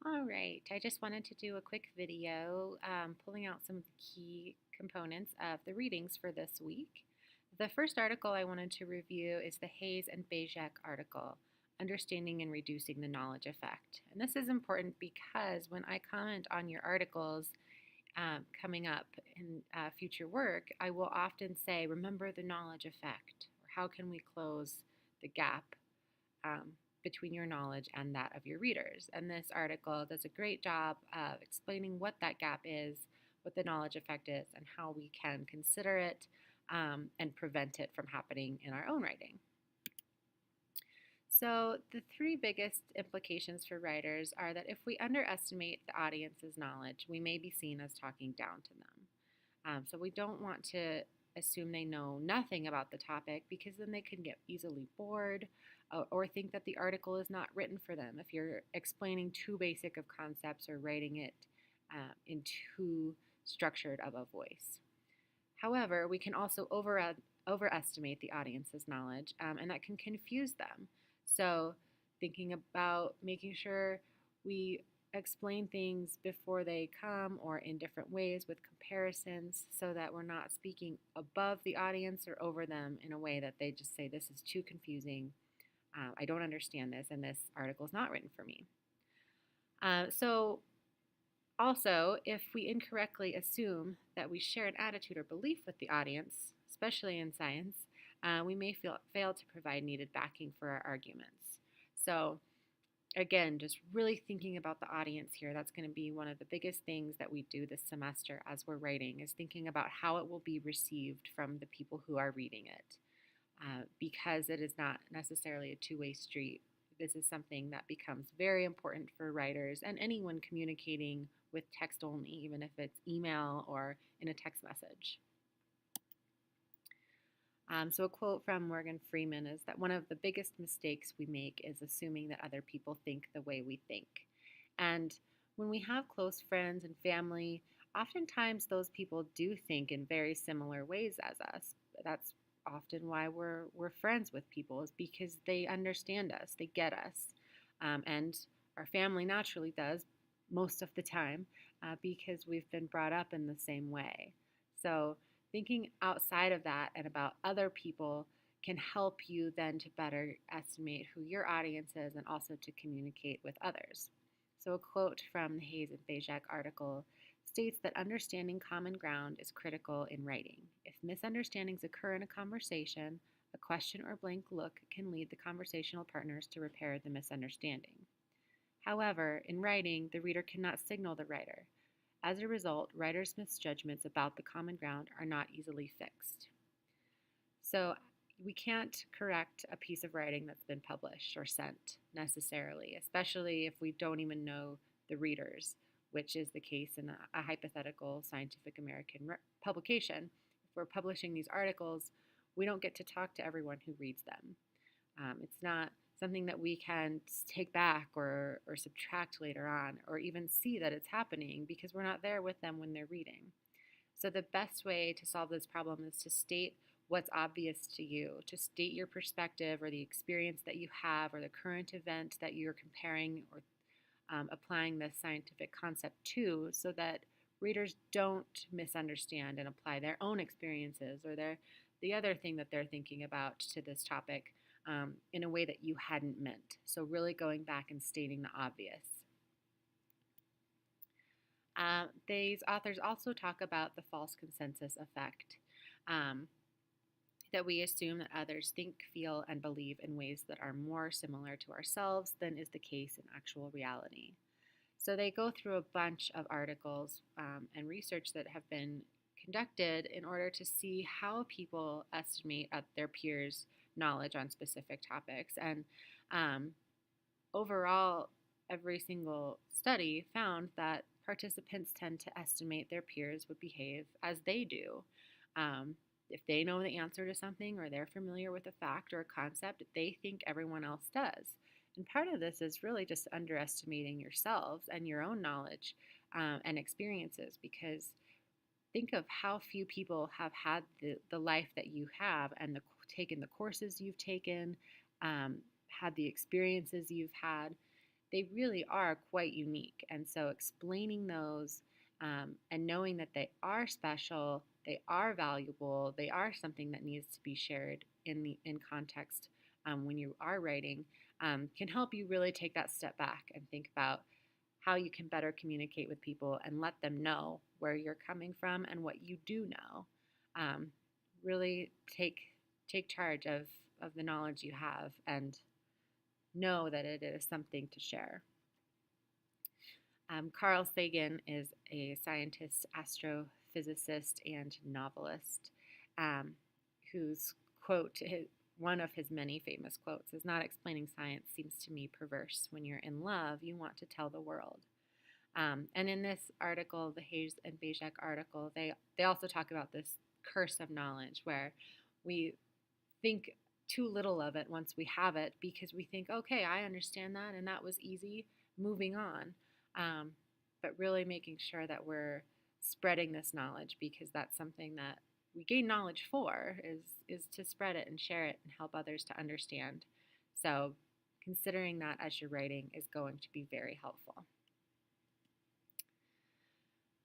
All right, I just wanted to do a quick video pulling out some of the key components of the readings for this week. The first article I wanted to review is the Hayes and Bajzek article, Understanding and Reducing the Knowledge Effect. And this is important because when I comment on your articles coming up in future work, I will often say, remember the knowledge effect, or how can we close the gap um, between your knowledge and that of your readers. And this article does a great job of explaining what that gap is, what the knowledge effect is, and how we can consider it and prevent it from happening in our own writing. So, the three biggest implications for writers are that if we underestimate the audience's knowledge, we may be seen as talking down to them. So, we don't want to assume they know nothing about the topic because then they can get easily bored or think that the article is not written for them if you're explaining too basic of concepts or writing it in too structured of a voice. However, we can also overestimate the audience's knowledge, and that can confuse them. So, thinking about making sure we explain things before they come or in different ways with comparisons so that we're not speaking above the audience or over them in a way that they just say, this is too confusing. I don't understand this, and this article is not written for me. Also, if we incorrectly assume that we share an attitude or belief with the audience, especially in science, we may fail to provide needed backing for our arguments. So, again, just really thinking about the audience here, that's going to be one of the biggest things that we do this semester as we're writing, is thinking about how it will be received from the people who are reading it. Because it is not necessarily a two-way street. This is something that becomes very important for writers and anyone communicating with text only, even if it's email or in a text message. So a quote from Morgan Freeman is that one of the biggest mistakes we make is assuming that other people think the way we think. And when we have close friends and family, oftentimes those people do think in very similar ways as us. That's often why we're friends with people, is because they understand us, they get us. And our family naturally does most of the time because we've been brought up in the same way. So thinking outside of that and about other people can help you then to better estimate who your audience is and also to communicate with others. So a quote from the Hayes and Bajzek article states that understanding common ground is critical in writing. If misunderstandings occur in a conversation, a question or blank look can lead the conversational partners to repair the misunderstanding. However, in writing, the reader cannot signal the writer. As a result, writers' misjudgments about the common ground are not easily fixed. So we can't correct a piece of writing that's been published or sent necessarily, especially if we don't even know the readers, which is the case in a hypothetical Scientific American publication. If we're publishing these articles, we don't get to talk to everyone who reads them. It's not something that we can take back or subtract later on, or even see that it's happening because we're not there with them when they're reading. So the best way to solve this problem is to state what's obvious to you, to state your perspective or the experience that you have or the current event that you're comparing or applying this scientific concept to, so that readers don't misunderstand and apply their own experiences or the other thing that they're thinking about to this topic in a way that you hadn't meant. So really going back and stating the obvious. These authors also talk about the false consensus effect, that we assume that others think, feel, and believe in ways that are more similar to ourselves than is the case in actual reality. So they go through a bunch of articles and research that have been conducted in order to see how people estimate their peers' knowledge on specific topics. And overall, every single study found that participants tend to estimate their peers would behave as they do. If they know the answer to something or they're familiar with a fact or a concept, they think everyone else does. And part of this is really just underestimating yourselves and your own knowledge and experiences, because think of how few people have had the life that you have and taken the courses you've taken, had the experiences you've had. they really are quite unique. And so explaining those and knowing that they are special, they are valuable, they are something that needs to be shared in context when you are writing can help you really take that step back and think about how you can better communicate with people and let them know where you're coming from and what you do know. Um, really take charge of the knowledge you have and know that it is something to share. Carl Sagan is a scientist, astrophysicist, and novelist whose quote, one of his many famous quotes, is not explaining science seems to me perverse. When you're in love, you want to tell the world. And in this article, the Hayes and Bajzek article, they also talk about this curse of knowledge where we think too little of it once we have it because we think, okay, I understand that and that was easy, moving on. But really making sure that we're spreading this knowledge because that's something that we gain knowledge for is to spread it and share it and help others to understand. So considering that as you're writing is going to be very helpful.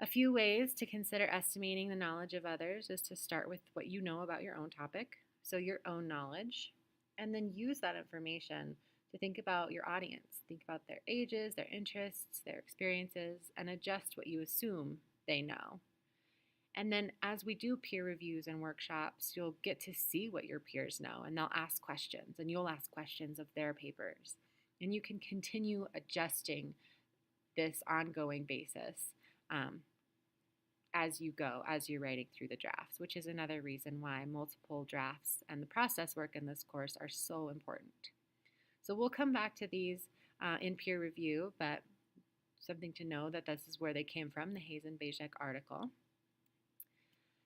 A few ways to consider estimating the knowledge of others is to start with what you know about your own topic, so your own knowledge, and then use that information to think about your audience. Think about their ages, their interests, their experiences, and adjust what you assume they know. And then as we do peer reviews and workshops, you'll get to see what your peers know, and they'll ask questions, and you'll ask questions of their papers. And you can continue adjusting this ongoing basis as you go, as you're writing through the drafts, which is another reason why multiple drafts and the process work in this course are so important. So we'll come back to these in peer review, but something to know that this is where they came from, the Hayes and Bajzek article.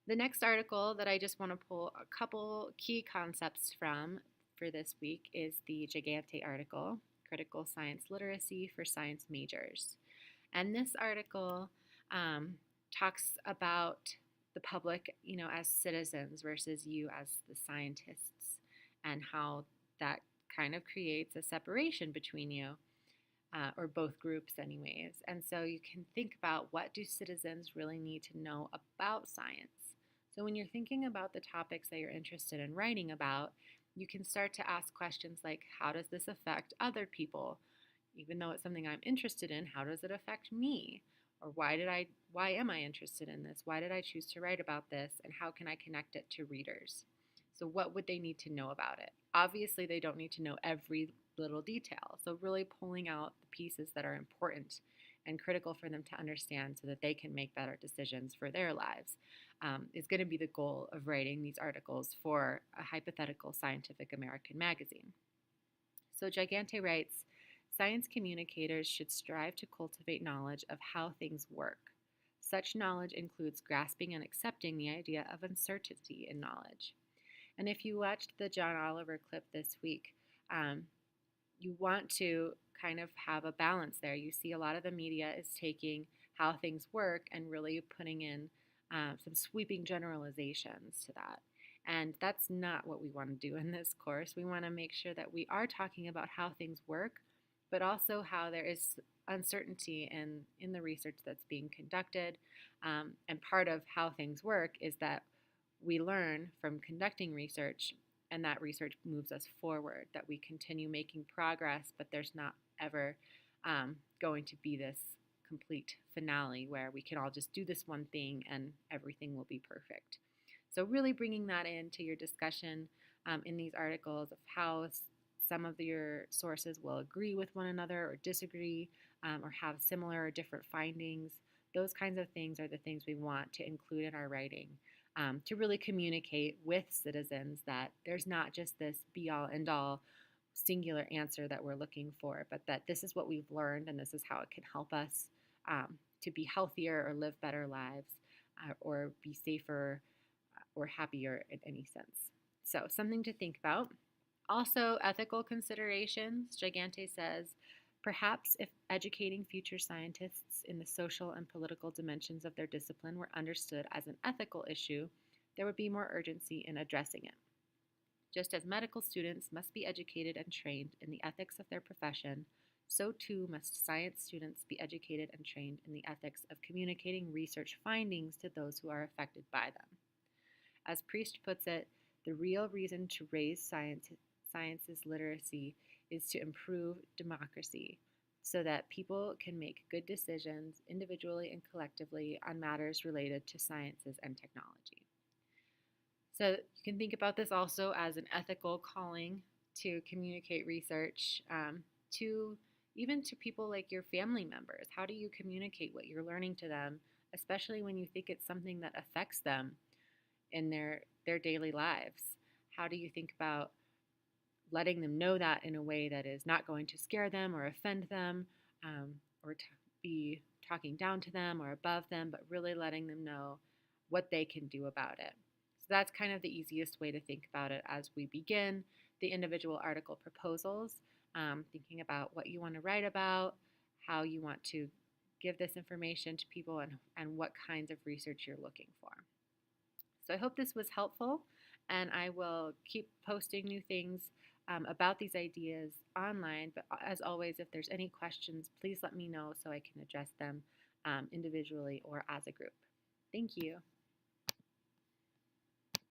The next article that I just want to pull a couple key concepts from for this week is the Gigante article, Critical Science Literacy for Science Majors. And this article talks about the public, as citizens versus you as the scientists, and how that kind of creates a separation between you, or both groups anyways. And so you can think about, what do citizens really need to know about science? So when you're thinking about the topics that you're interested in writing about, you can start to ask questions like, how does this affect other people? Even though it's something I'm interested in, how does it affect me? Or why am I interested in this? Why did I choose to write about this? And how can I connect it to readers? So what would they need to know about it? Obviously, they don't need to know every little detail. So really pulling out the pieces that are important and critical for them to understand so that they can make better decisions for their lives is going to be the goal of writing these articles for a hypothetical Scientific American magazine. So Gigante writes, science communicators should strive to cultivate knowledge of how things work. Such knowledge includes grasping and accepting the idea of uncertainty in knowledge. And if you watched the John Oliver clip this week, you want to kind of have a balance there. You see a lot of the media is taking how things work and really putting in some sweeping generalizations to that. And that's not what we want to do in this course. We want to make sure that we are talking about how things work, but also how there is uncertainty in the research that's being conducted. And part of how things work is that we learn from conducting research, and that research moves us forward, that we continue making progress, but there's not ever going to be this complete finale where we can all just do this one thing and everything will be perfect. So really bringing that into your discussion in these articles of how some of your sources will agree with one another or disagree or have similar or different findings. Those kinds of things are the things we want to include in our writing to really communicate with citizens that there's not just this be-all, end-all singular answer that we're looking for, but that this is what we've learned and this is how it can help us to be healthier or live better lives or be safer or happier in any sense. So something to think about. Also, ethical considerations. Gigante says, perhaps if educating future scientists in the social and political dimensions of their discipline were understood as an ethical issue, there would be more urgency in addressing it. Just as medical students must be educated and trained in the ethics of their profession, so too must science students be educated and trained in the ethics of communicating research findings to those who are affected by them. As Priest puts it, the real reason to raise science's literacy is to improve democracy so that people can make good decisions individually and collectively on matters related to sciences and technology. So you can think about this also as an ethical calling to communicate research to even to people like your family members. How do you communicate what you're learning to them, especially when you think it's something that affects them in their daily lives? How do you think about letting them know that in a way that is not going to scare them or offend them, or be talking down to them or above them, but really letting them know what they can do about it? So that's kind of the easiest way to think about it as we begin the individual article proposals, thinking about what you want to write about, how you want to give this information to people, and what kinds of research you're looking for. So I hope this was helpful, and I will keep posting new things about these ideas online. But as always, if there's any questions, please let me know so I can address them individually or as a group. Thank you.